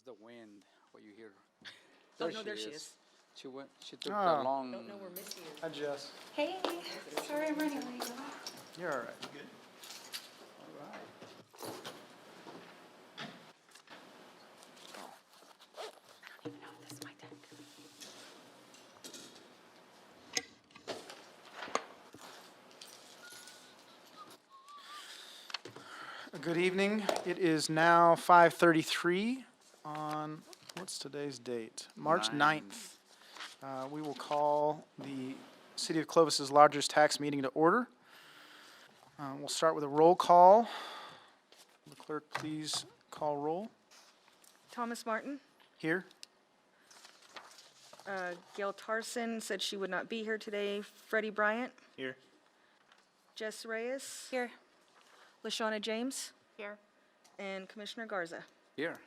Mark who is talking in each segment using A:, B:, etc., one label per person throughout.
A: It's the wind, what you hear.
B: Oh, no, there she is.
A: She went, she took
C: Oh.
A: the long.
B: Don't know where Missy is.
C: Hi, Jess.
D: Hey, sorry I'm running late.
C: You're all right. Good. All right.
D: I don't even know if this is my deck.
C: Good evening. It is now 5:33 on, what's today's date? March 9th. We will call the City of Clovis's largest tax meeting to order. We'll start with a roll call. The clerk, please call roll.
B: Thomas Martin.
C: Here.
B: Gail Tarson said she would not be here today. Freddie Bryant.
C: Here.
B: Jess Reyes.
D: Here.
B: LaShawna James.
D: Here.
B: And Commissioner Garza.
A: Here.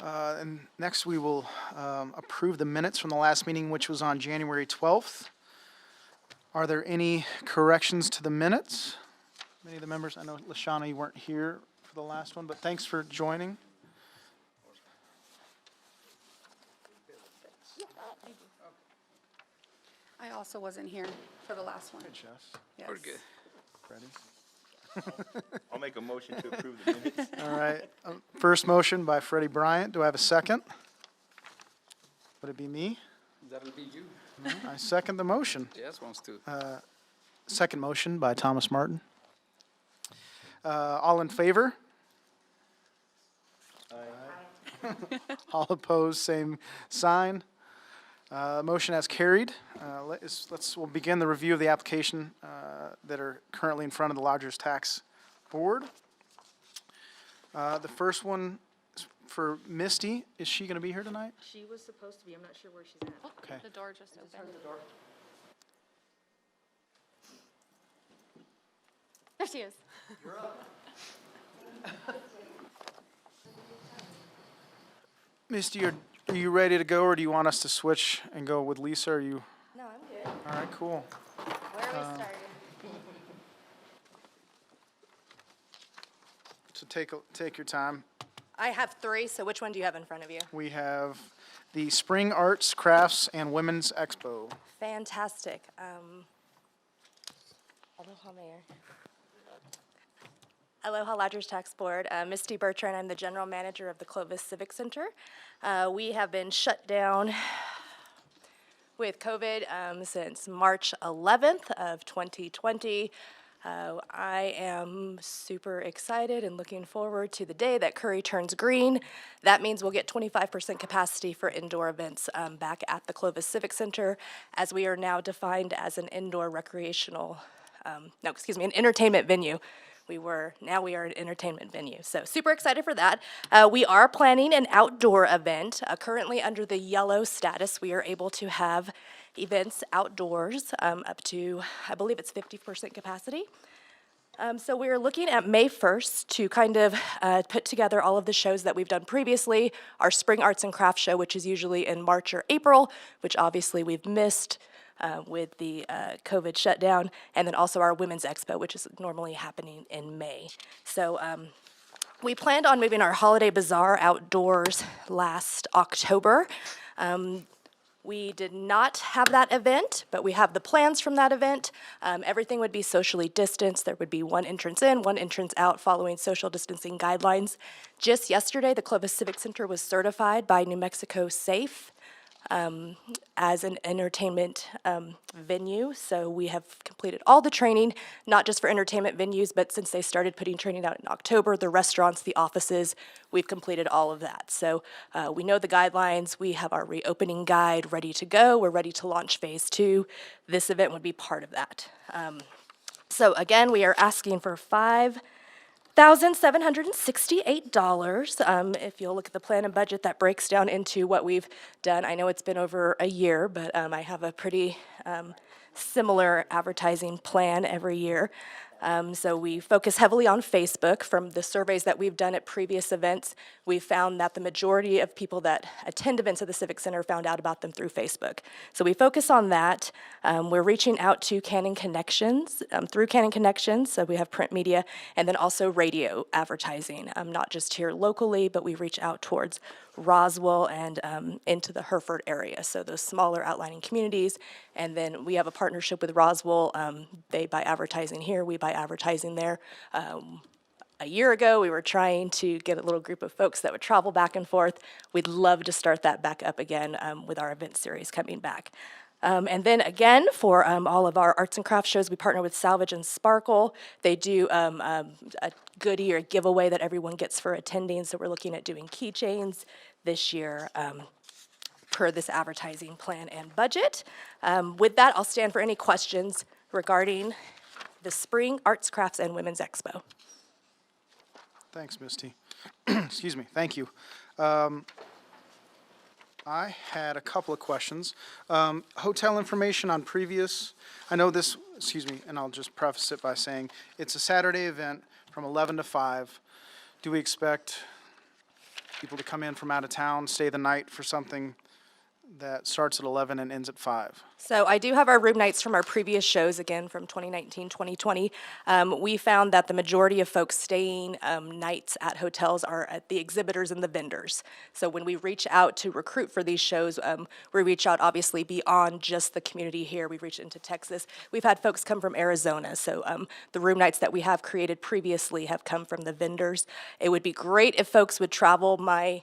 C: And next, we will approve the minutes from the last meeting, which was on January 12th. Are there any corrections to the minutes? Many of the members, I know, LaShawna, you weren't here for the last one, but thanks for joining.
D: I also wasn't here for the last one.
C: Hey, Jess.
D: Yes.
A: We're good.
C: Freddie.
E: I'll make a motion to approve the minutes.
C: All right. First motion by Freddie Bryant. Do I have a second? Would it be me?
A: That'll be you.
C: I second the motion.
A: Jess wants to.
C: Second motion by Thomas Martin. All in favor? All opposed, same sign. Motion has carried. We'll begin the review of the application that are currently in front of the Lodgers Tax Board. The first one is for Misty. Is she going to be here tonight?
B: She was supposed to be. I'm not sure where she's at.
C: Okay.
D: The door just opened. There she is.
C: Misty, are you ready to go, or do you want us to switch and go with Lisa? Are you?
D: No, I'm good.
C: All right, cool.
D: Where are we starting?
C: So take your time.
F: I have three, so which one do you have in front of you?
C: We have the Spring Arts, Crafts, and Women's Expo.
F: Fantastic. Aloha, Mayor. Aloha Lodgers Tax Board. Misty Bertrand, I'm the General Manager of the Clovis Civic Center. We have been shut down with COVID since March 11th of 2020. I am super excited and looking forward to the day that Curry turns green. That means we'll get 25% capacity for indoor events back at the Clovis Civic Center, as we are now defined as an indoor recreational, an entertainment venue. Now we are an entertainment venue. So super excited for that. We are planning an outdoor event. Currently under the yellow status, we are able to have events outdoors up to, I believe it's 50% capacity. So we're looking at May 1st to kind of put together all of the shows that we've done previously. Our Spring Arts and Crafts show, which is usually in March or April, which obviously we've missed with the COVID shutdown, and then also our Women's Expo, which is normally happening in May. So we planned on moving our Holiday Bazaar outdoors last October. We did not have that event, but we have the plans from that event. Everything would be socially distanced. There would be one entrance in, one entrance out, following social distancing guidelines. Just yesterday, the Clovis Civic Center was certified by New Mexico Safe as an entertainment venue. So we have completed all the training, not just for entertainment venues, but since they started putting training out in October, the restaurants, the offices, we've completed all of that. So we know the guidelines. We have our reopening guide ready to go. We're ready to launch phase 2. This event would be part of that. So again, we are asking for $5,768. If you'll look at the plan and budget, that breaks down into what we've done. I know it's been over a year, but I have a pretty similar advertising plan every year. So we focus heavily on Facebook. From the surveys that we've done at previous events, we found that the majority of people that attend events at the Civic Center found out about them through Facebook. So we focus on that. We're reaching out to Canon Connections, through Canon Connections, so we have print media, and then also radio advertising, not just here locally, but we reach out towards Roswell and into the Hereford area, so those smaller outlying communities. And then we have a partnership with Roswell. They buy advertising here, we buy advertising there. A year ago, we were trying to get a little group of folks that would travel back and forth. We'd love to start that back up again with our event series coming back. And then again, for all of our arts and crafts shows, we partner with Salvage and Sparkle. They do a goodie or giveaway that everyone gets for attending, so we're looking at doing keychains this year per this advertising plan and budget. With that, I'll stand for any questions regarding the Spring Arts, Crafts, and Women's Expo.
C: Thanks, Misty. Excuse me, thank you. I had a couple of questions. Hotel information on previous, I know this, excuse me, and I'll just preface it by saying it's a Saturday event from 11 to 5. Do we expect people to come in from out of town, stay the night for something that starts at 11 and ends at 5?
F: So I do have our room nights from our previous shows, again, from 2019, 2020. We found that the majority of folks staying nights at hotels are at the exhibitors and the vendors. So when we reach out to recruit for these shows, we reach out obviously beyond just the community here. We reach into Texas. We've had folks come from Arizona. So the room nights that we have created previously have come from the vendors. It would be great if folks would travel. My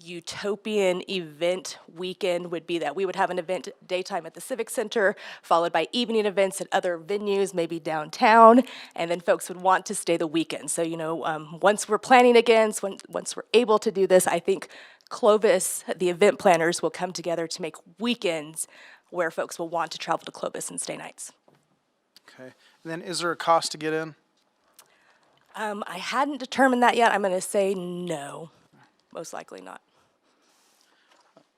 F: utopian event weekend would be that we would have an event daytime at the Civic Center, followed by evening events at other venues, maybe downtown, and then folks would want to stay the weekend. So, you know, once we're planning again, once we're able to do this, I think Clovis, the event planners, will come together to make weekends where folks will want to travel to Clovis and stay nights.
C: Okay. And then is there a cost to get in?
F: I hadn't determined that yet. I'm going to say no. Most likely not.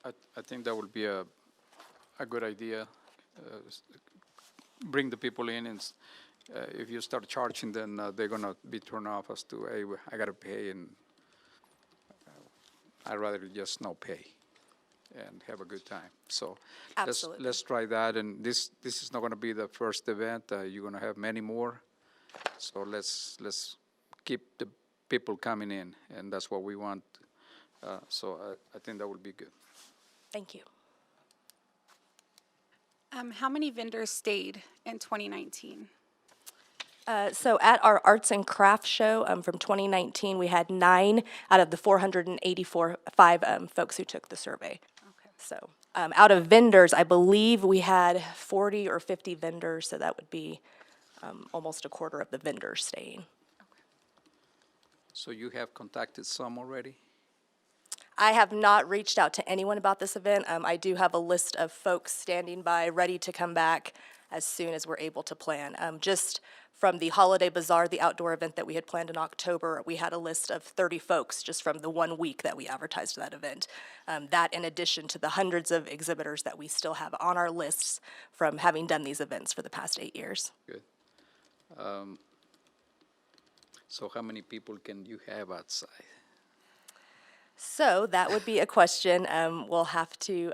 A: I think that would be a good idea. Bring the people in, and if you start charging, then they're gonna be turned off as to, hey, I gotta pay, and I'd rather just no pay and have a good time. So
F: Absolutely.
A: let's try that. And this is not gonna be the first event. You're gonna have many more. So let's keep the people coming in, and that's what we want. So I think that would be good.
F: Thank you.
G: How many vendors stayed in 2019?
F: So at our arts and crafts show from 2019, we had 9 out of the 485 folks who took the survey.
G: Okay.
F: So out of vendors, I believe we had 40 or 50 vendors, so that would be almost a quarter of the vendors staying.
A: So you have contacted some already?
F: I have not reached out to anyone about this event. I do have a list of folks standing by, ready to come back as soon as we're able to plan. Just from the Holiday Bazaar, the outdoor event that we had planned in October, we had a list of 30 folks just from the 1 week that we advertised that event. That in addition to the hundreds of exhibitors that we still have on our lists from having done these events for the past 8 years.
A: Good. So how many people can you have outside?
F: So that would be a question we'll have to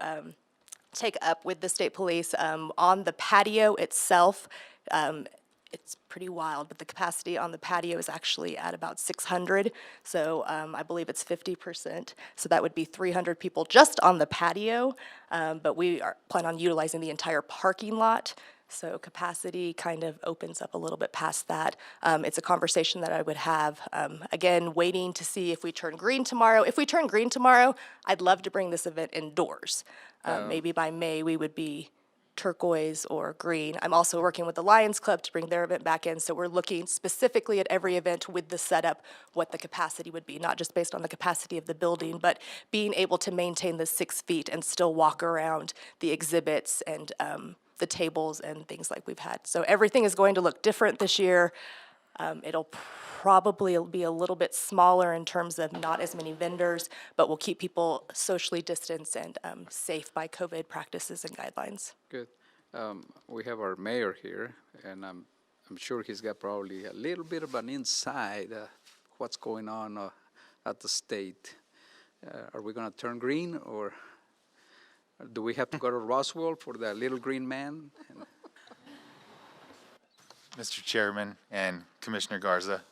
F: take up with the state police. On the patio itself, it's pretty wild, but the capacity on the patio is actually at about 600. So I believe it's 50%. So that would be 300 people just on the patio. But we plan on utilizing the entire parking lot. So capacity kind of opens up a little bit past that. It's a conversation that I would have, again, waiting to see if we turn green tomorrow. If we turn green tomorrow, I'd love to bring this event indoors. Maybe by May, we would be turquoise or green. I'm also working with the Lions Club to bring their event back in. So we're looking specifically at every event with the setup, what the capacity would be, not just based on the capacity of the building, but being able to maintain the 6 feet and still walk around the exhibits and the tables and things like we've had. So everything is going to look different this year. It'll probably be a little bit smaller in terms of not as many vendors, but we'll keep people socially distanced and safe by COVID practices and guidelines.
A: Good. We have our mayor here, and I'm I'm sure he's got probably a little bit of an inside what's going on at the state. Are we going to turn green, or do we have to go to Roswell for the little green man?
H: Mr. Chairman and Commissioner Garza.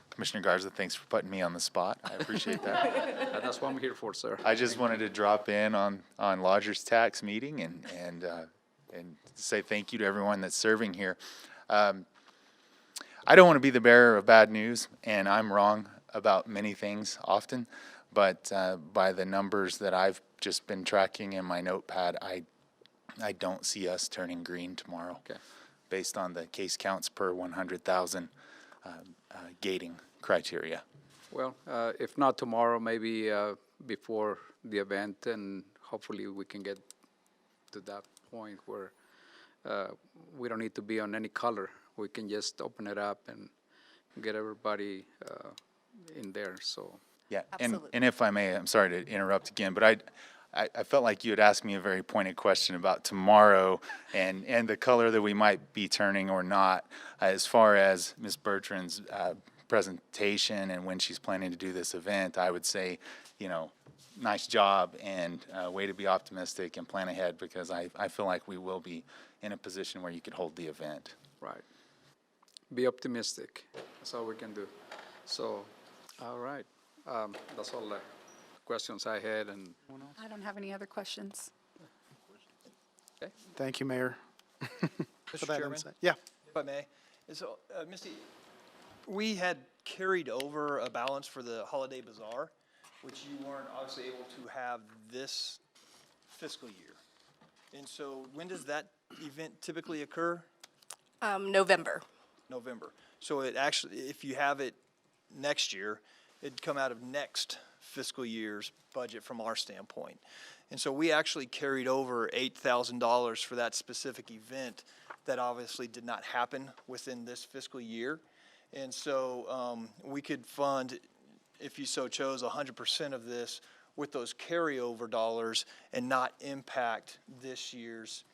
H: Commissioner Garza, thanks for putting me on the spot. I appreciate that.
A: That's what I'm here for, sir.
H: I just wanted to drop in on lodger's tax meeting and say thank you to everyone that's serving here. I don't want to be the bearer of bad news, and I'm wrong about many things often, but by the numbers that I've just been tracking in my notepad, I don't see us turning green tomorrow.
A: Okay.
H: Based on the case counts per 100,000 gating criteria.
A: Well, if not tomorrow, maybe before the event, and hopefully we can get to that point where we don't need to be on any color. We can just open it up and get everybody in there, so.
H: Yeah,
F: Absolutely.
H: and if I may, I'm sorry to interrupt again, but I felt like you had asked me a very pointed question about tomorrow and the color that we might be turning or not. As far as Ms. Bertrand's presentation and when she's planning to do this event, I would say, nice job and way to be optimistic and plan ahead, because I feel like we will be in a position where you could hold the event.
A: Right. Be optimistic. That's all we can do. So, all right. That's all the questions I had, and
G: I don't have any other questions.
C: Thank you, Mayor. for
I: Mr.
C: that
I: Chairman,
C: insight. Yeah.
I: if I may. So, Misty, we had carried over a balance for the holiday bazaar, which you weren't obviously able to have this fiscal year. And so when does that event typically occur?
F: November.
I: November. So it actually, if you have it next year, it'd come out of next fiscal year's budget from our standpoint. And so we actually carried over $8,000 for that specific event that obviously did not happen within this fiscal year. And so we could fund, if you so chose, 100% of this with those carryover dollars and not impact this year's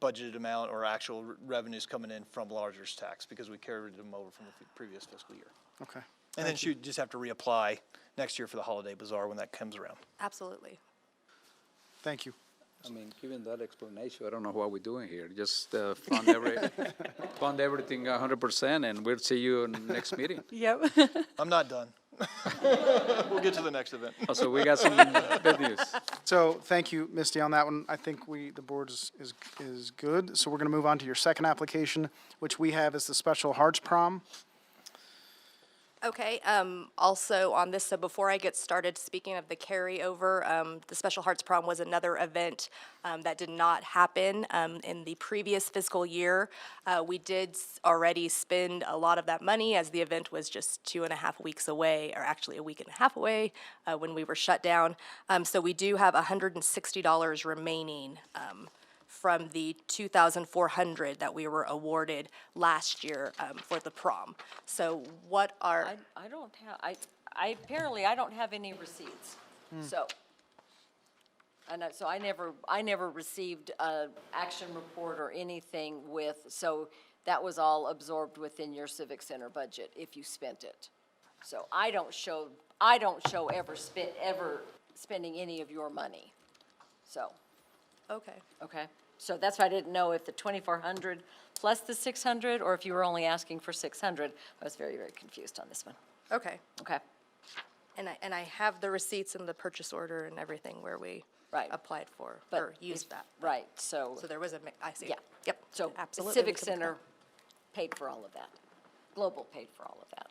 I: budgeted amount or actual revenues coming in from lodger's tax, because we carried them over from the previous fiscal year.
C: Okay.
I: And then she'd just have to reapply next year for the holiday bazaar when that comes around.
F: Absolutely.
C: Thank you.
A: I mean, given that explanation, I don't know what we're doing here. Just fund everything 100%, and we'll see you in the next meeting.
G: Yep.
I: I'm not done. We'll get to the next event.
A: Oh, so we got some good news.
C: So thank you, Misty, on that one. I think the board is good. So we're going to move on to your second application, which we have as the Special Hearts Prom.
F: Okay, also on this, so before I get started, speaking of the carryover, the Special Hearts Prom was another event that did not happen in the previous fiscal year. We did already spend a lot of that money, as the event was just 2.5 weeks away, or actually a week and a half away when we were shut down. So we do have $160 remaining from the $2,400 that we were awarded last year for the prom. So what are,
J: I don't have, apparently I don't have any receipts, so. And so I never received an action report or anything so that was all absorbed within your Civic Center budget if you spent it. So I don't show ever spending any of your money, so.
F: okay.
J: Okay, so that's why I didn't know if the 2,400 plus the 600, or if you were only asking for 600. I was very, very confused on this one.
F: Okay,
J: Okay,
F: and I have the receipts and the purchase order and everything where we
J: Right.
F: applied for,
J: but.
F: or used that.
J: Right, so,
F: So there was I see.
J: yeah.
F: Yep.
J: So
F: Absolutely.
J: Civic Center paid for all of that. Global paid for all of that.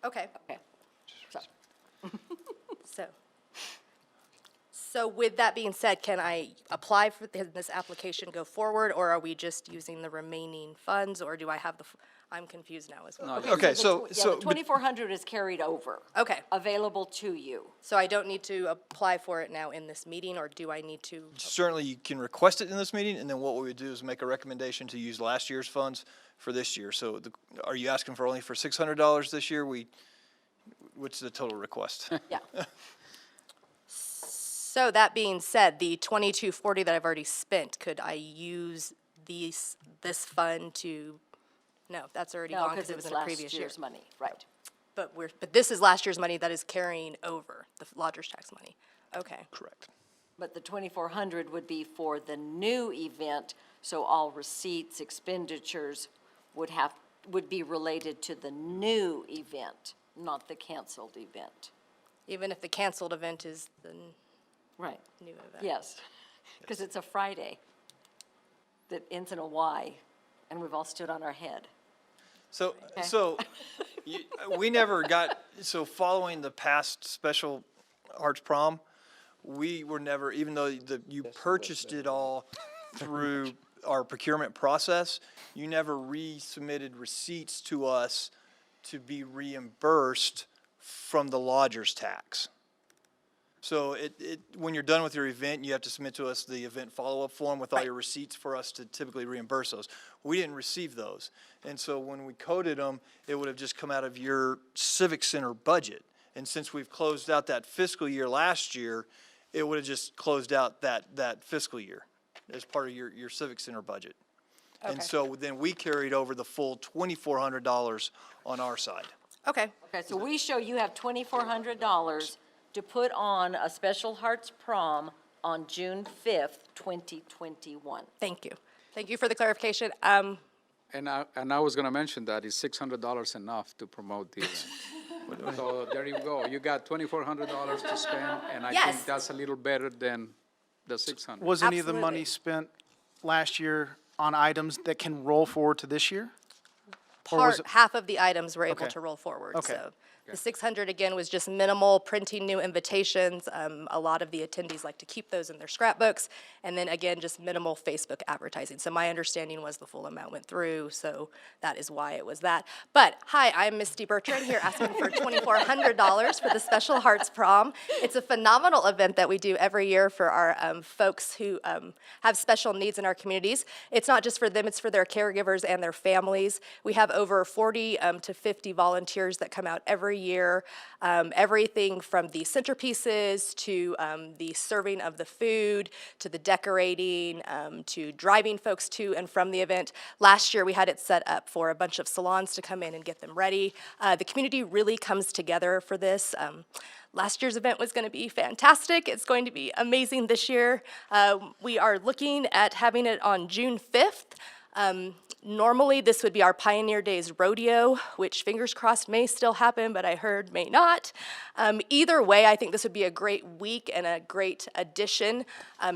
F: Okay,
J: Okay, so,
F: so with that being said, can I apply for this application, go forward, or are we just using the remaining funds, or do I have I'm confused now as well.
I: Okay,
J: the
I: so,
J: tw- yeah, the 2,400 is carried over.
F: Okay,
J: Available to you.
F: so I don't need to apply for it now in this meeting, or do I need to?
I: certainly you can request it in this meeting, and then what we would do is make a recommendation to use last year's funds for this year. So are you asking for only for $600 this year? What's the total request?
J: Yeah,
F: So that being said, the $2,240 that I've already spent, could I use this fund to No, that's already
J: No,
F: gone
J: because
F: because it was
J: it's
F: in the
J: last
F: previous year.
J: year's money, right.
F: But this is last year's money that is carrying over, the lodger's tax money. Okay.
I: Correct.
J: But the 2,400 would be for the new event, so all receipts, expenditures would be related to the new event, not the canceled event.
F: Even if the canceled event is the
J: Right.
F: new event.
J: Yes, because it's a Friday that ends in a Y, and we've all stood on our head.
I: So, we never got, so following the past special arts prom, we were never, even though you purchased it all through our procurement process, you never resubmitted receipts to us to be reimbursed from the lodger's tax. So when you're done with your event, you have to submit to us the event follow-up form with all your receipts for us to typically reimburse those. We didn't receive those. And so when we coded them, it would have just come out of your Civic Center budget. And since we've closed out that fiscal year last year, it would have just closed out that fiscal year as part of your Civic Center budget. And
F: Okay.
I: so then we carried over the full $2,400 on our side.
F: Okay.
J: Okay, so we show you have $2,400 to put on a Special Hearts Prom on June 5th, 2021.
F: Thank you. Thank you for the clarification.
A: And I was gonna mention that is $600 enough to promote the event. So there you go. You got $2,400 to spend, and I
F: Yes.
A: think that's a little better than the 600.
C: Was any of the money
F: Absolutely.
C: spent last year on items that can roll forward to this year? Or was
F: Half of the items were able
C: Okay.
F: to roll forward,
C: Okay.
F: so. The 600, again, was just minimal, printing new invitations. A lot of the attendees like to keep those in their scrapbooks. And then, again, just minimal Facebook advertising. So my understanding was the full amount went through, so that is why it was that. But, hi, I'm Misty Bertrand here asking for $2,400 for the Special Hearts Prom. It's a phenomenal event that we do every year for our folks who have special needs in our communities. It's not just for them, it's for their caregivers and their families. We have over 40 to 50 volunteers that come out every year. Everything from the centerpieces to the serving of the food, to the decorating, to driving folks to and from the event. Last year, we had it set up for a bunch of salons to come in and get them ready. The community really comes together for this. Last year's event was going to be fantastic. It's going to be amazing this year. We are looking at having it on June 5th. Normally, this would be our Pioneer Days Rodeo, which fingers crossed may still happen, but I heard may not. Either way, I think this would be a great week and a great addition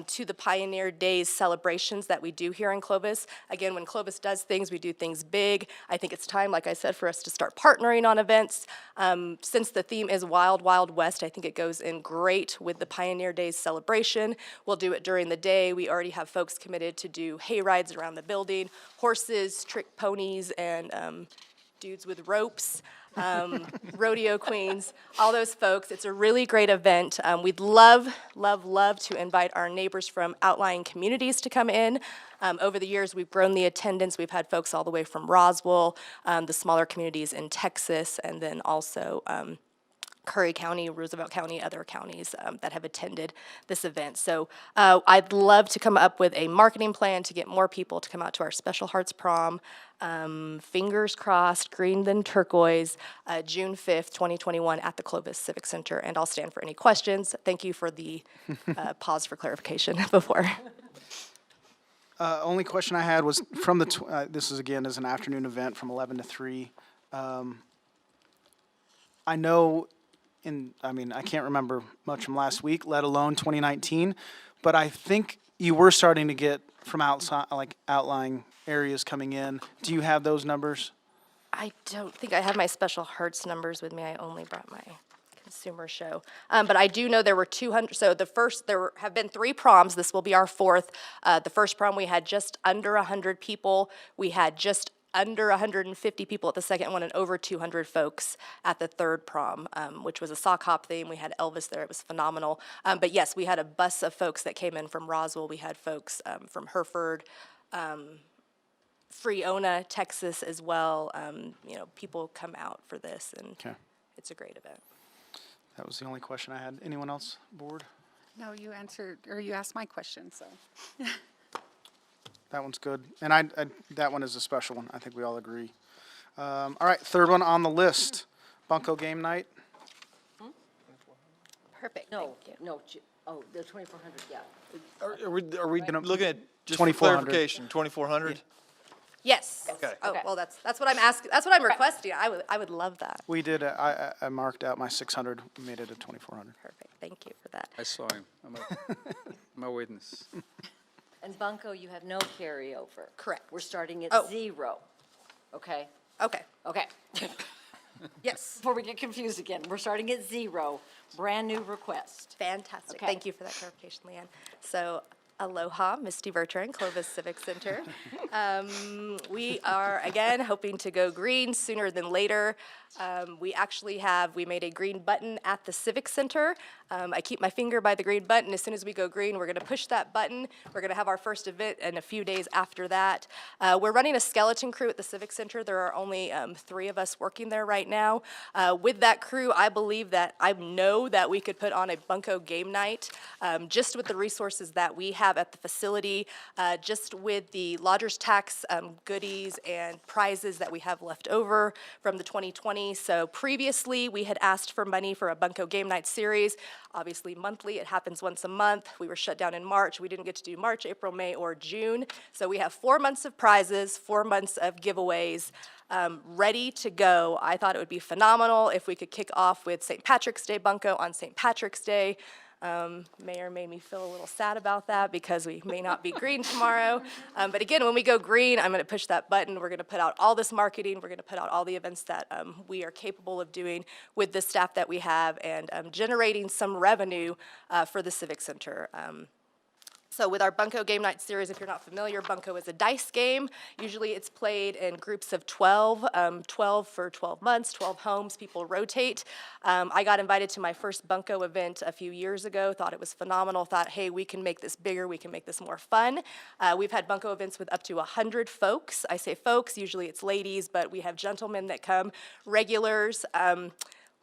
F: to the Pioneer Days celebrations that we do here in Clovis. Again, when Clovis does things, we do things big. I think it's time, like I said, for us to start partnering on events. Since the theme is Wild, Wild West, I think it goes in great with the Pioneer Days celebration. We'll do it during the day. We already have folks committed to do hay rides around the building, horses, trick ponies, and dudes with ropes, rodeo queens, all those folks. It's a really great event. We'd love, love, love to invite our neighbors from outlying communities to come in. Over the years, we've grown the attendance. We've had folks all the way from Roswell, the smaller communities in Texas, and then also Curry County, Roosevelt County, other counties that have attended this event. So I'd love to come up with a marketing plan to get more people to come out to our Special Hearts Prom. Fingers crossed, green then turquoise, June 5th, 2021 at the Clovis Civic Center. And I'll stand for any questions. Thank you for the pause for clarification before.
C: Only question I had was from the, this is again as an afternoon event from 11 to 3. I know I can't remember much from last week, let alone 2019, but I think you were starting to get from outside, like outlying areas coming in. Do you have those numbers?
F: I don't think I have my Special Hearts numbers with me. I only brought my consumer show. But I do know there were 200, so there have been 3 proms. This will be our 4th. The first prom, we had just under 100 people. We had just under 150 people at the second one and over 200 folks at the third prom, which was a sock hop theme. We had Elvis there. It was phenomenal. But yes, we had a bus of folks that came in from Roswell. We had folks from Hereford, Freona, Texas as well. People come out for this, and it's a great event.
C: That was the only question I had. Anyone else, board?
G: No, you answered, or you asked my question, so.
C: That one's good. And that one is a special one. I think we all agree. All right, third one on the list, Bunko game night.
F: Perfect,
J: No,
F: thank you.
J: no, oh, the 2,400, yeah.
I: Are we looking at, just for
C: 2,400.
I: clarification, 2,400?
F: Yes.
I: Okay.
F: Oh,
J: Okay.
F: well, that's what I'm asking, that's what I'm requesting. I would love that.
C: We did, I marked out my 600, made it a 2,400.
F: Perfect, thank you for that.
A: I saw him. I'm a witness.
J: And Bunko, you have no carryover.
F: Correct.
J: We're starting at
F: Oh.
J: 0, okay?
F: Okay,
J: Okay.
F: yes,
J: Before we get confused again, we're starting at 0, brand-new request.
F: fantastic.
J: Okay.
F: Thank you for that clarification, Leanne. So, aloha, Misty Bertrand, Clovis Civic Center. We are, again, hoping to go green sooner than later. We made a green button at the Civic Center. I keep my finger by the green button. As soon as we go green, we're going to push that button. We're going to have our first event in a few days after that. We're running a skeleton crew at the Civic Center. There are only 3 of us working there right now. With that crew, I know that we could put on a Bunko game night, just with the resources that we have at the facility, just with the lodger's tax goodies and prizes that we have left over from the 2020. So previously, we had asked for money for a Bunko game night series. Obviously, monthly, it happens once a month. We were shut down in March. We didn't get to do March, April, May, or June. So we have 4 months of prizes, 4 months of giveaways, ready to go. I thought it would be phenomenal if we could kick off with St. Patrick's Day Bunko on St. Patrick's Day. Mayor made me feel a little sad about that because we may not be green tomorrow. But again, when we go green, I'm going to push that button. We're going to put out all this marketing. We're going to put out all the events that we are capable of doing with the staff that we have and generating some revenue for the Civic Center. So with our Bunko Game Night series, if you're not familiar, Bunko is a dice game. Usually it's played in groups of 12, 12 for 12 months, 12 homes, people rotate. I got invited to my first Bunko event a few years ago, thought it was phenomenal, thought, hey, we can make this bigger, we can make this more fun. We've had Bunko events with up to 100 folks. I say folks, usually it's ladies, but we have gentlemen that come, regulars.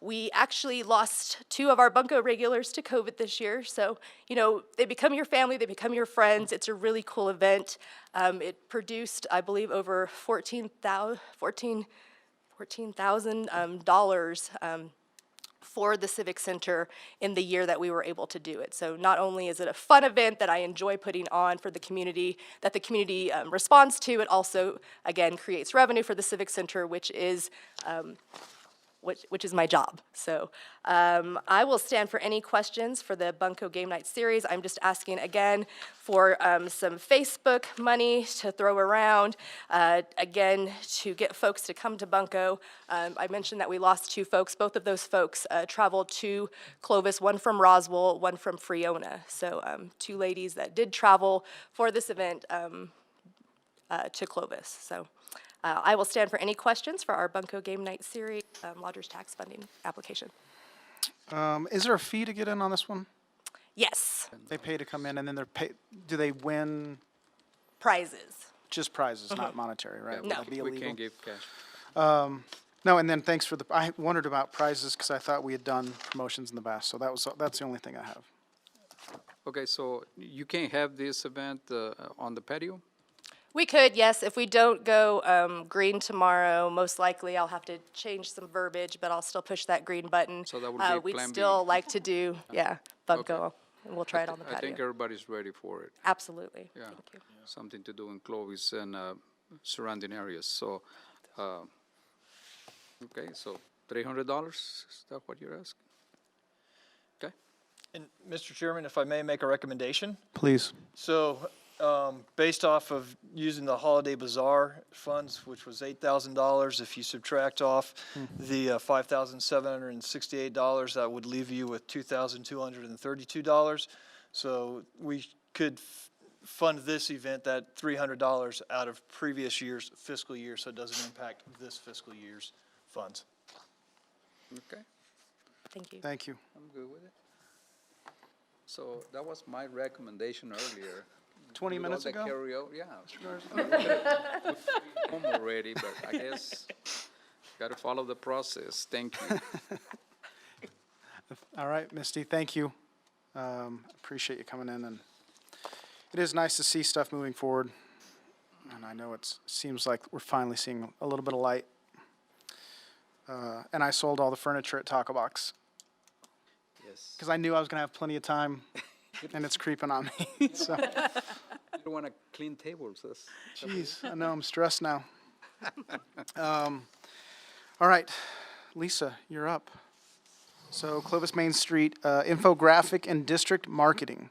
F: We actually lost 2 of our Bunko regulars to COVID this year. So, they become your family, they become your friends. It's a really cool event. It produced, I believe, over $14,000 for the Civic Center in the year that we were able to do it. So not only is it a fun event that I enjoy putting on for the community, that the community responds to, it also, again, creates revenue for the Civic Center, which is my job. So I will stand for any questions for the Bunko Game Night series. I'm just asking again for some Facebook money to throw around, again, to get folks to come to Bunko. I mentioned that we lost 2 folks. Both of those folks traveled to Clovis, one from Roswell, one from Friona. So 2 ladies that did travel for this event to Clovis. So I will stand for any questions for our Bunko Game Night series, lodger's tax funding application.
C: Is there a fee to get in on this one?
F: Yes,
C: They pay to come in, and then do they win
F: prizes.
C: just prizes, not monetary, right? Would
A: Yeah,
C: that be
A: we
C: illegal?
A: can't give cash.
C: No, and then thanks for I wondered about prizes because I thought we had done promotions in the past, so that's the only thing I have.
A: Okay, so you can't have this event on the patio?
F: We could, yes. If we don't go green tomorrow, most likely I'll have to change some verbiage, but I'll still push that green button.
A: So that would be
F: We'd
A: Plan B.
F: still like to do, Bunko, and we'll try it on the
A: I think
F: patio.
A: everybody's ready for it.
F: Absolutely.
A: Yeah.
F: Thank you.
A: Something to do in Clovis and surrounding areas. So, okay, so $300, is that what you're asking? Okay.
I: And Mr. Chairman, if I may make a recommendation?
C: Please.
I: So, based off of using the Holiday Bazaar funds, which was $8,000, if you subtract off the $5,768, that would leave you with $2,232. So we could fund this event, that $300 out of previous year's fiscal year, so it doesn't impact this fiscal year's funds.
A: Okay,
F: Thank you.
C: Thank you.
A: I'm good with it. So that was my recommendation earlier.
C: 20
A: With all
C: minutes
A: the
C: ago?
A: Yeah. Home already, but I guess got to follow the process. Thank you.
C: All right, Misty, thank you. Appreciate you coming in, and it is nice to see stuff moving forward. And I know it seems like we're finally seeing a little bit of light and I sold all the furniture at Taco Box
A: Yes.
C: because I knew I was going to have plenty of time, and it's creeping on me. So,
A: You don't want to clean tables.
C: jeez, I know I'm stressed now. All right, Lisa, you're up. So Clovis Main Street, infographic and district marketing.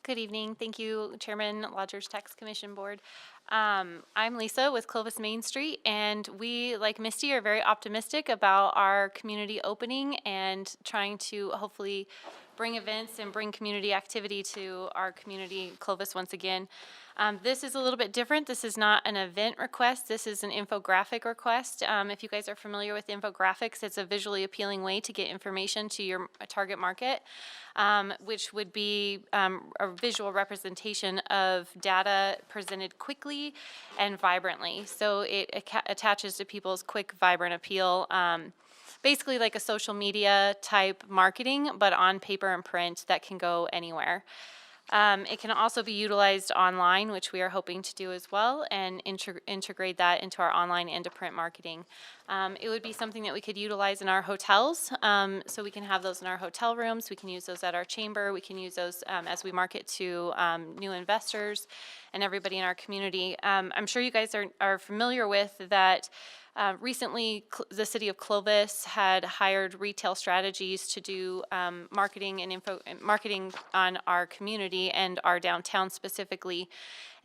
D: Good evening. Thank you, Chairman, Lodgers Tax Commission Board. I'm Lisa with Clovis Main Street, and we, like Misty, are very optimistic about our community opening and trying to hopefully bring events and bring community activity to our community, Clovis, once again. This is a little bit different. This is not an event request. This is an infographic request. If you guys are familiar with infographics, it's a visually appealing way to get information to your target market, which would be a visual representation of data presented quickly and vibrantly. So it attaches to people's quick, vibrant appeal. Basically like a social media type marketing, but on paper and print that can go anywhere. It can also be utilized online, which we are hoping to do as well, and integrate that into our online and to print marketing. It would be something that we could utilize in our hotels, so we can have those in our hotel rooms. We can use those at our chamber. We can use those as we market to new investors and everybody in our community. I'm sure you guys are familiar with that. Recently, the city of Clovis had hired retail strategies to do marketing and marketing on our community and our downtown specifically.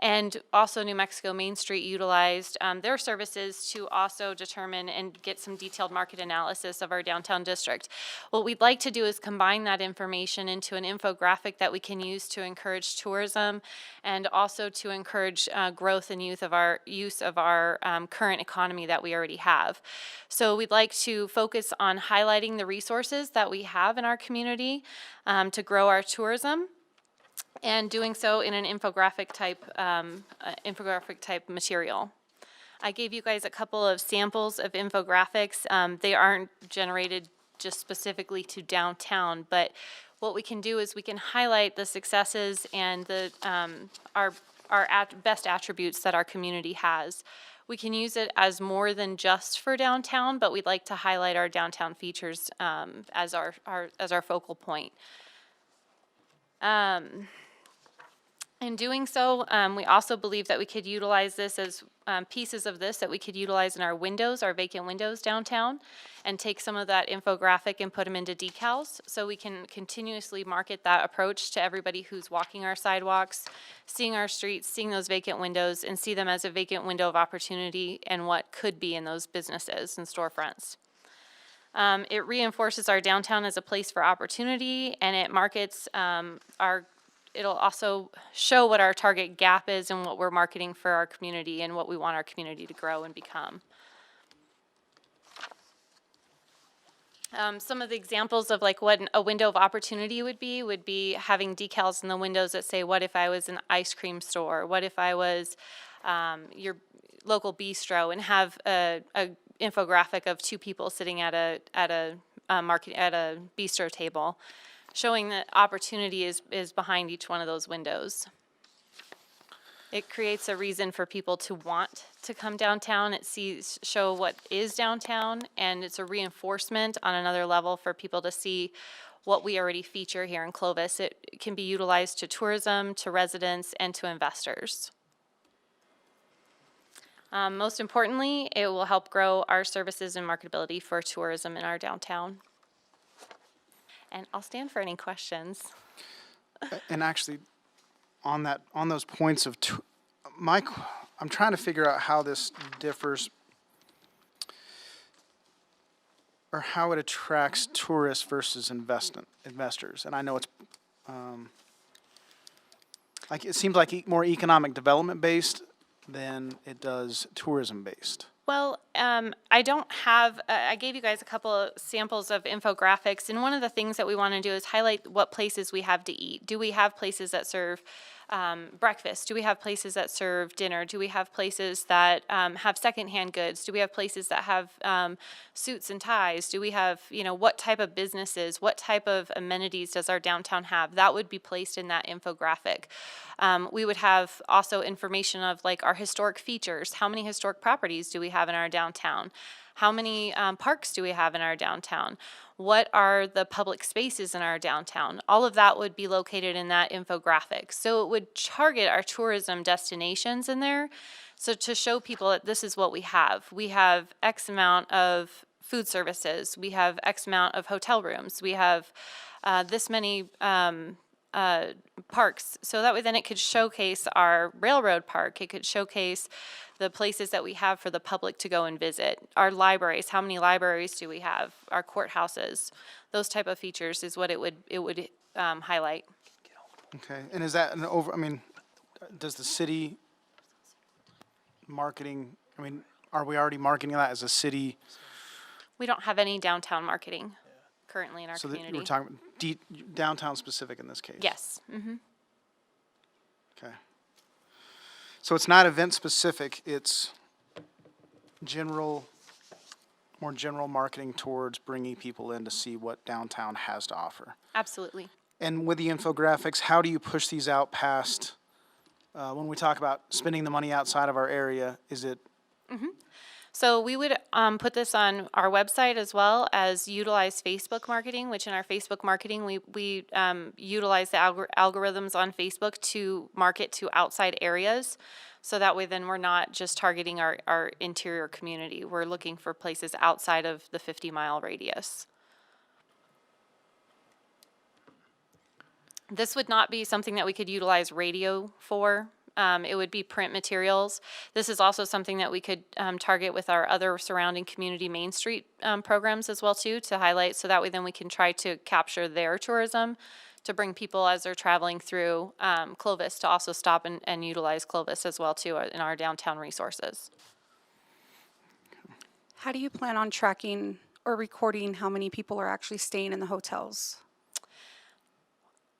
D: And also New Mexico Main Street utilized their services to also determine and get some detailed market analysis of our downtown district. What we'd like to do is combine that information into an infographic that we can use to encourage tourism and also to encourage growth and use of our current economy that we already have. So we'd like to focus on highlighting the resources that we have in our community to grow our tourism, and doing so in an infographic type material. I gave you guys a couple of samples of infographics. They aren't generated just specifically to downtown, but what we can do is we can highlight the successes and the our best attributes that our community has. We can use it as more than just for downtown, but we'd like to highlight our downtown features as our focal point. In doing so, we also believe that we could utilize this as pieces of this that we could utilize in our windows, our vacant windows downtown, and take some of that infographic and put them into decals so we can continuously market that approach to everybody who's walking our sidewalks, seeing our streets, seeing those vacant windows, and see them as a vacant window of opportunity and what could be in those businesses and storefronts. It reinforces our downtown as a place for opportunity, and it markets it'll also show what our target gap is and what we're marketing for our community and what we want our community to grow and become. Some of the examples of like what a window of opportunity would be having decals in the windows that say, what if I was an ice cream store? What if I was your local bistro, and have a infographic of two people sitting at a bistro table, showing that opportunity is behind each one of those windows. It creates a reason for people to want to come downtown. It show what is downtown, and it's a reinforcement on another level for people to see what we already feature here in Clovis. It can be utilized to tourism, to residents, and to investors. Most importantly, it will help grow our services and marketability for tourism in our downtown. And I'll stand for any questions.
C: And actually, on those points of, I'm trying to figure out how this differs, or how it attracts tourists versus investors. And I know it's, like it seems like more economic development based than it does tourism based.
D: Well, I don't have, I gave you guys a couple of samples of infographics, and one of the things that we want to do is highlight what places we have to eat. Do we have places that serve breakfast? Do we have places that serve dinner? Do we have places that have secondhand goods? Do we have places that have suits and ties? Do we have, what type of businesses, what type of amenities does our downtown have? That would be placed in that infographic. We would have also information of like our historic features. How many historic properties do we have have in our downtown? How many parks do we have in our downtown? What are the public spaces in our downtown? All of that would be located in that infographic. So it would target our tourism destinations in there. So to show people that this is what we have. We have X amount of food services. We have X amount of hotel rooms. We have this many parks. So that way then it could showcase our railroad park. It could showcase the places that we have for the public to go and visit. Our libraries, how many libraries do we have? Our courthouses, those type of features is what it would highlight.
C: Okay, and is that does the city marketing, are we already marketing that as a city?
D: We don't have any downtown marketing currently in our
C: So that
D: community.
C: we're talking downtown specific in this case?
D: Yes. Mm-hmm.
C: Okay. So it's not event specific, it's more general marketing towards bringing people in to see what downtown has to offer.
D: Absolutely.
C: And with the infographics, how do you push these out past, when we talk about spending the money outside of our area, is it?
D: So we would put this on our website as well as utilize Facebook marketing, which in our Facebook marketing, we utilize the algorithms on Facebook to market to outside areas. So that way then we're not just targeting our interior community. We're looking for places outside of the 50-mile radius. This would not be something that we could utilize radio for. It would be print materials. This is also something that we could target with our other surrounding community Main Street programs as well too, to highlight, so that way then we can try to capture their tourism, to bring people as they're traveling through Clovis to also stop and utilize Clovis as well too in our downtown resources.
G: How do you plan on tracking or recording how many people are actually staying in the hotels?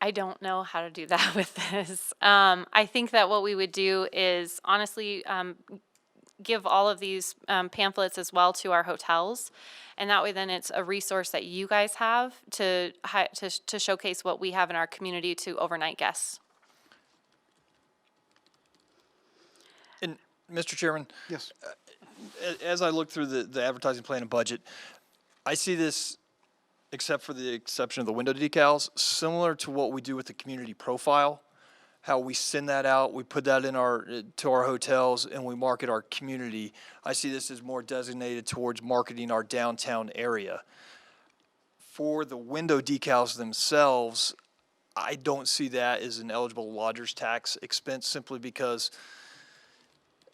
D: I don't know how to do that with this. I think that what we would do is honestly give all of these pamphlets as well to our hotels, and that way then it's a resource that you guys have to showcase what we have in our community to overnight guests.
I: And Mr. Chairman,
C: Yes.
I: as I look through the advertising plan and budget, I see this, except for the exception of the window decals, similar to what we do with the community profile, how we send that out, we put that in to our hotels, and we market our community. I see this as more designated towards marketing our downtown area. For the window decals themselves, I don't see that as an eligible lodger's tax expense, simply because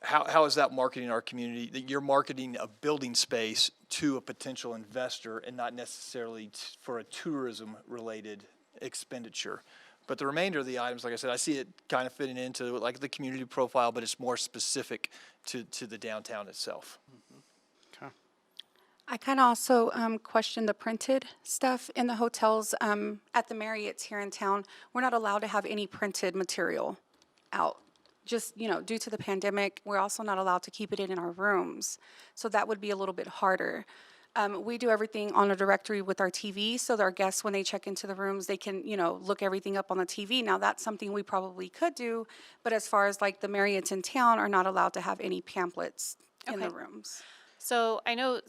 I: how is that marketing our community? That you're marketing a building space to a potential investor and not necessarily for a tourism-related expenditure. But the remainder of the items, like I said, I see it kind of fitting into like the community profile, but it's more specific to the downtown itself.
C: Okay.
G: I kind of also question the printed stuff in the hotels. At the Marriott's here in town, we're not allowed to have any printed material out. Just, due to the pandemic, we're also not allowed to keep it in our rooms. So that would be a little bit harder. We do everything on a directory with our TV, so that our guests, when they check into the rooms, they can, look everything up on the TV. Now, that's something we probably could do, but as far as like the Marriott's in town are not allowed to have any pamphlets in the rooms.
D: So I know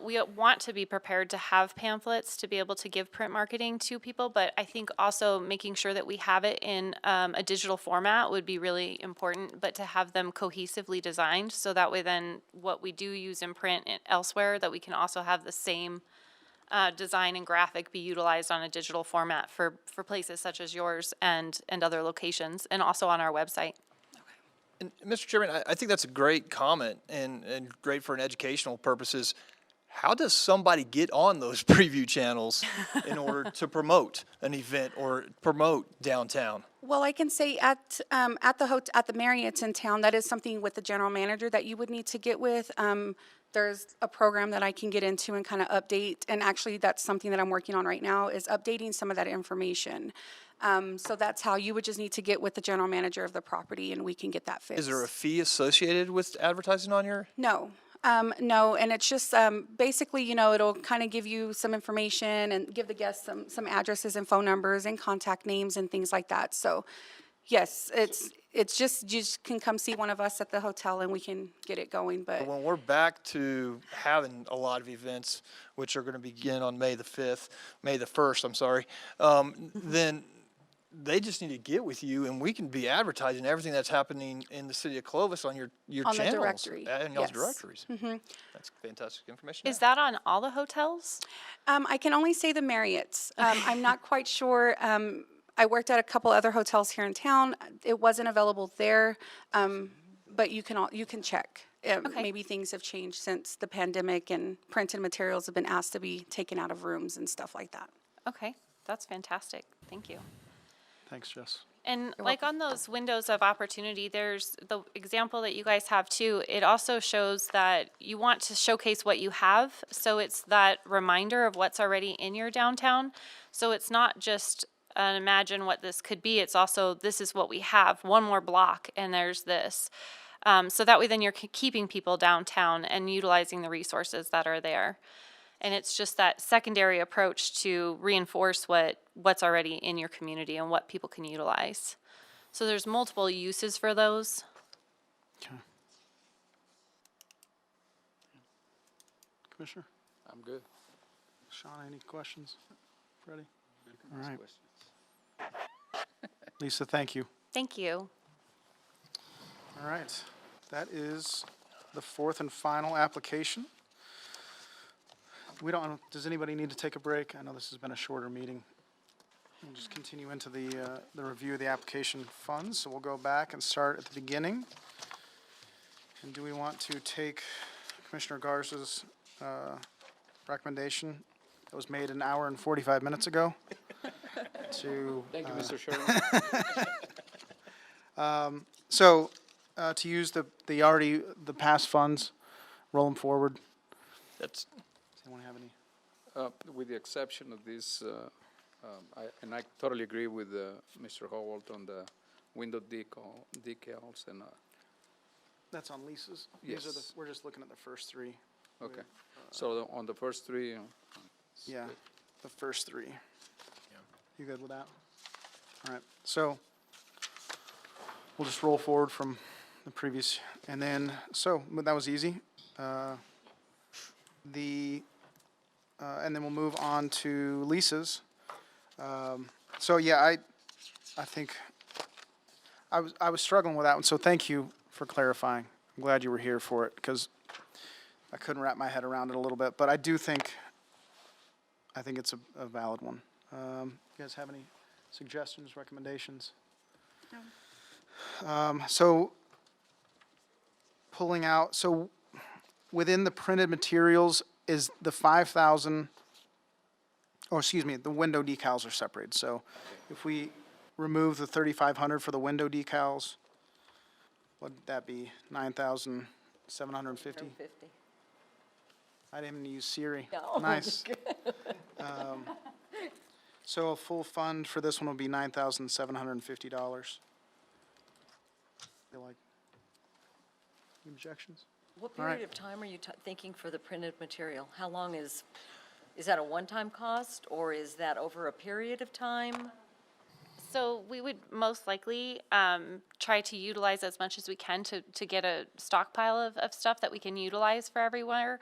D: we want to be prepared to have pamphlets to be able to give print marketing to people, but I think also making sure that we have it in a digital format would be really important, but to have them cohesively designed, so that way then what we do use in print elsewhere, that we can also have the same design and graphic be utilized on a digital format for places such as yours and other locations, and also on our website.
I: And Mr. Chairman, I think that's a great comment and great for an educational purposes. How does somebody get on those preview channels in order to promote an event or promote downtown?
G: Well, I can say at the Marriott's in town, that is something with the general manager that you would need to get with. There's a program that I can get into and kind of update, and actually that's something that I'm working on right now, is updating some of that information. So that's how you would just need to get with the general manager of the property, and we can get that fixed.
I: Is there a fee associated with advertising on your?
G: No. No, and it's just basically, it'll kind of give you some information and give the guests some addresses and phone numbers and contact names and things like that. So Yes, it's just, you just can come see one of us at the hotel and we can get it going, but
I: When we're back to having a lot of events, which are going to begin on May the 1st, I'm sorry, then they just need to get with you and we can be advertising everything that's happening in the city of Clovis on your
G: On the
I: channels.
G: directory,
I: And y'all's
G: yes.
I: directories. That's fantastic information.
D: Is that on all the hotels?
G: I can only say the Marriotts. I'm not quite sure. I worked at a couple other hotels here in town. It wasn't available there, but you can check. Maybe things have changed since the pandemic and printed materials have been asked to be taken out of rooms and stuff like that.
D: Okay, that's fantastic. Thank you.
C: Thanks, Jess.
D: And like on those windows of opportunity, there's the example that you guys have too. It also shows that you want to showcase what you have. So it's that reminder of what's already in your downtown. So it's not just imagine what this could be. It's also, this is what we have, one more block and there's this. So that way then you're keeping people downtown and utilizing the resources that are there. And it's just that secondary approach to reinforce what's already in your community and what people can utilize. So there's multiple uses for those.
C: Okay. Commissioner?
A: I'm good.
C: Sean, any questions? Freddie? All right. Lisa, thank you.
D: Thank you.
C: All right. That is the fourth and final application. Does anybody need to take a break? I know this has been a shorter meeting. We'll just continue into the review of the application funds. So we'll go back and start at the beginning. And do we want to take Commissioner Garza's recommendation that was made an hour and 45 minutes ago?
A: Thank you, Mr. Sherman.
C: So, to use the past funds, roll them forward.
I: That's,
C: Does anyone have any?
A: With the exception of this, and I totally agree with Mr. Howard on the window decals and,
C: That's on leases?
A: Yes.
C: We're just looking at the first three.
A: okay. So on the first three,
C: Yeah, the first three. You good with that? All right, so we'll just roll forward from the previous, and then, but that was easy. And then we'll move on to leases. So yeah, I think I was struggling with that one, so thank you for clarifying. I'm glad you were here for it, because I couldn't wrap my head around it a little bit, but I think it's a valid one. You guys have any suggestions, recommendations? No. So pulling out, so within the printed materials is the 5,000, the window decals are separated. So if we remove the 3,500 for the window decals, what'd that be, 9,750?
J: 50.
C: I didn't even use Siri.
J: No.
C: Nice. So a full fund for this one will be $9,750. Feel like, any objections?
J: What
C: All right.
J: period of time are you thinking for the printed material? How long is that a one-time cost, or is that over a period of time?
D: So we would most likely try to utilize as much as we can to get a stockpile of stuff that we can utilize for everywhere.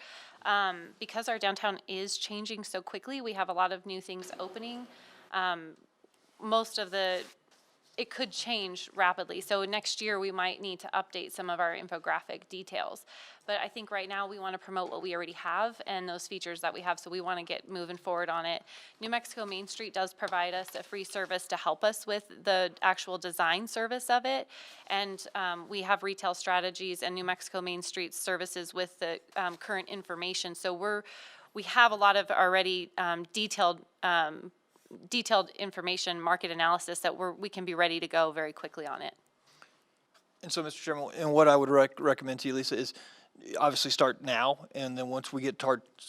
D: Because our downtown is changing so quickly, we have a lot of new things opening. It could change rapidly. So next year, we might need to update some of our infographic details. But I think right now, we want to promote what we already have and those features that we have, so we want to get moving forward on it. New Mexico Main Street does provide us a free service to help us with the actual design service of it. And we have retail strategies and New Mexico Main Street services with the current information. So we have a lot of already detailed information, market analysis that we can be ready to go very quickly on it.
I: and so, Mr. Chairman, and what I would recommend to you, Lisa, is obviously start now, and then once we get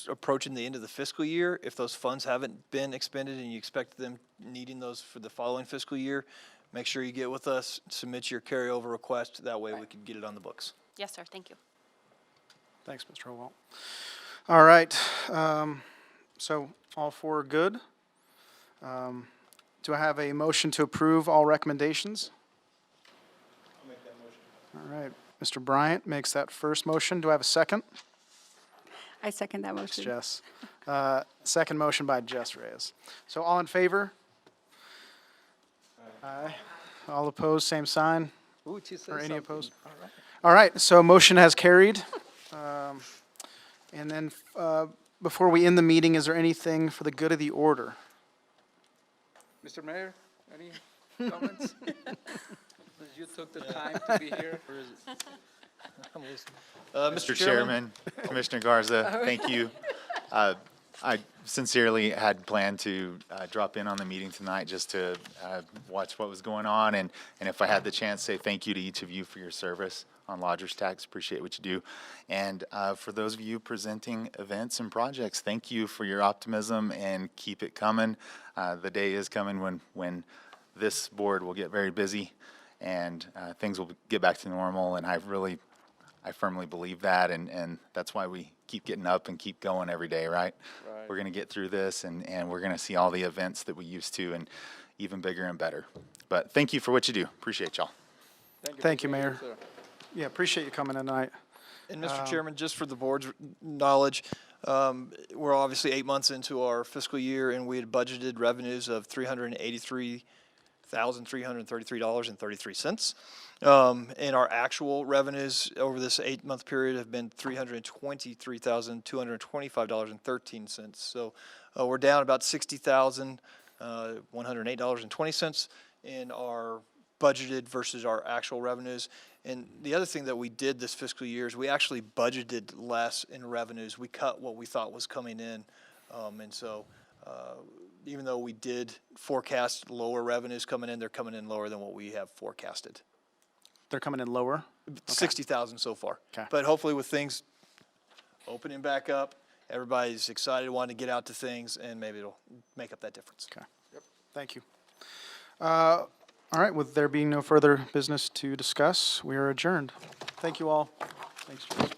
I: approaching the end of the fiscal year, if those funds haven't been expended and you expect them needing those for the following fiscal year, make sure you get with us, submit your carryover request. That way we can get it on the books.
D: Yes, sir. Thank you.
C: Thanks, Mr. Howell. All right, so all four are good. Do I have a motion to approve all recommendations? All right, Mr. Bryant makes that first motion. Do I have a second?
G: I second that motion.
C: Jess. Second motion by Jess Reyes. So all in favor? Aye. All opposed, same sign?
A: Ooh, she said
C: Or any
A: something.
C: opposed?
A: All right.
C: All right, so motion has carried. And then before we end the meeting, is there anything for the good of the order?
A: Mr. Mayor, any comments? Since you took the time to be here.
H: Mr. Chairman, Commissioner Garza, thank you. I sincerely had planned to drop in on the meeting tonight just to watch what was going on, and if I had the chance, say thank you to each of you for your service on Lodgers Tax. Appreciate what you do. And for those of you presenting events and projects, thank you for your optimism and keep it coming. The day is coming when this board will get very busy and things will get back to normal, and I firmly believe that, and that's why we keep getting up and keep going every day, right? We're going to get through this, and we're going to see all the events that we used to, and even bigger and better. But thank you for what you do. Appreciate y'all.
C: Thank you,
A: for being
C: Mayor.
A: here, sir.
C: Yeah, appreciate you coming tonight.
I: And Mr. Chairman, just for the board's knowledge, we're obviously 8 months into our fiscal year, and we had budgeted revenues of $383,333.33. And our actual revenues over this 8-month period have been $323,225.13. So we're down about $60,108.20 in our budgeted versus our actual revenues. And the other thing that we did this fiscal year is we actually budgeted less in revenues. We cut what we thought was coming in. And so even though we did forecast lower revenues coming in, they're coming in lower than what we have forecasted.
C: They're coming in lower?
I: 60,000 so far.
C: Okay.
I: But hopefully with things opening back up, everybody's excited, wanting to get out to things, and maybe it'll make up that difference.
C: Okay. Thank you. All right, with there being no further business to discuss, we are adjourned. Thank you all. Thanks, Jess.